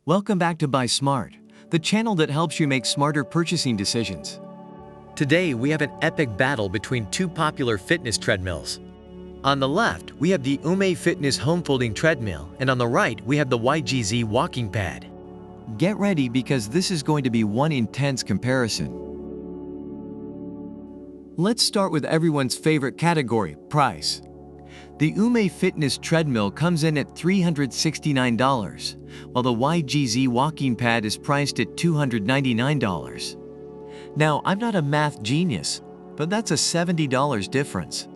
Welcome back to Buy Smart, the channel that helps you make smarter purchasing decisions. Today, we have an epic battle between two popular fitness treadmills. On the left, we have the UMAY Fitness Home Folding Treadmill, and on the right, we have the YGZ Walking Pad. Get ready because this is going to be one intense comparison. Let's start with everyone's favorite category, price. The UMAY Fitness Treadmill comes in at $369, while the YGZ Walking Pad is priced at $299. Now, I'm not a math genius, but that's a $70 difference.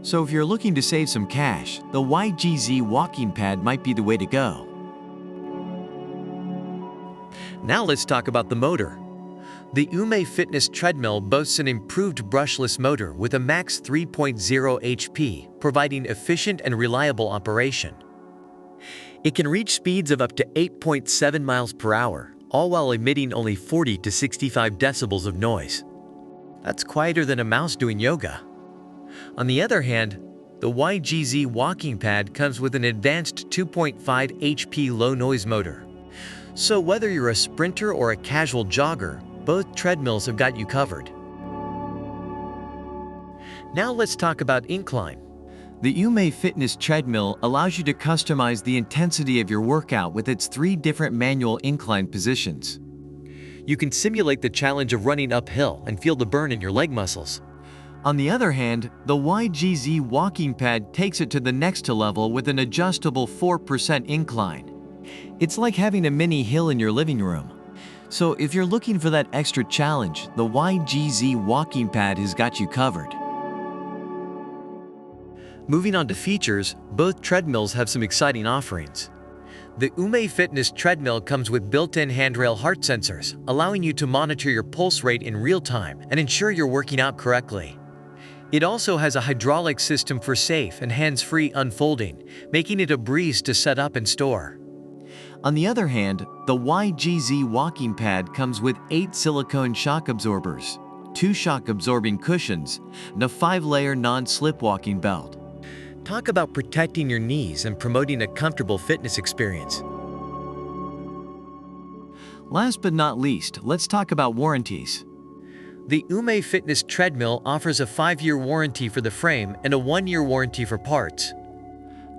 So if you're looking to save some cash, the YGZ Walking Pad might be the way to go. Now let's talk about the motor. The UMAY Fitness Treadmill boasts an improved brushless motor with a max 3.0 HP, providing efficient and reliable operation. It can reach speeds of up to 8.7 miles per hour, all while emitting only 40 to 65 decibels of noise. That's quieter than a mouse doing yoga. On the other hand, the YGZ Walking Pad comes with an advanced 2.5 HP low-noise motor. So whether you're a sprinter or a casual jogger, both treadmills have got you covered. Now let's talk about Incline. The UMAY Fitness Treadmill allows you to customize the intensity of your workout with its 3 different manual incline positions. You can simulate the challenge of running uphill and feel the burn in your leg muscles. On the other hand, the YGZ Walking Pad takes it to the next level with an adjustable 4% incline. It's like having a mini hill in your living room. So if you're looking for that extra challenge, the YGZ Walking Pad has got you covered. Moving on to features, both treadmills have some exciting offerings. The UMAY Fitness Treadmill comes with built-in handrail heart sensors, allowing you to monitor your pulse rate in real time and ensure you're working out correctly. It also has a hydraulic system for safe and hands-free unfolding, making it a breeze to set up and store. On the other hand, the YGZ Walking Pad comes with 8 silicone shock absorbers, 2 shock-absorbing cushions, and a 5-layer non-slip walking belt. Talk about protecting your knees and promoting a comfortable fitness experience. Last but not least, let's talk about warranties. The UMAY Fitness Treadmill offers a 5-year warranty for the frame and a 1-year warranty for parts.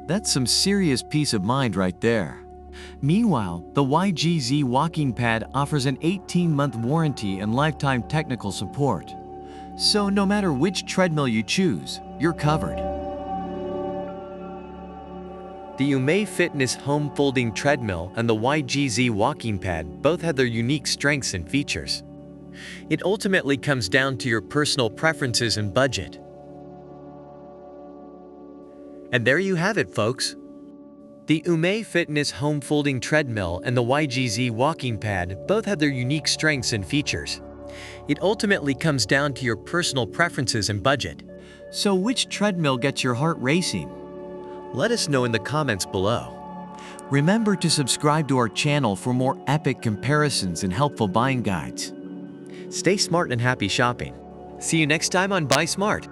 That's some serious peace of mind right there. Meanwhile, the YGZ Walking Pad offers an 18-month warranty and lifetime technical support. So no matter which treadmill you choose, you're covered. The UMAY Fitness Home Folding Treadmill and the YGZ Walking Pad both have their unique strengths and features. It ultimately comes down to your personal preferences and budget. And there you have it, folks. The UMAY Fitness Home Folding Treadmill and the YGZ Walking Pad both have their unique strengths and features. It ultimately comes down to your personal preferences and budget. So which treadmill gets your heart racing? Let us know in the comments below. Remember to subscribe to our channel for more epic comparisons and helpful buying guides. Stay smart and happy shopping. See you next time on Buy Smart.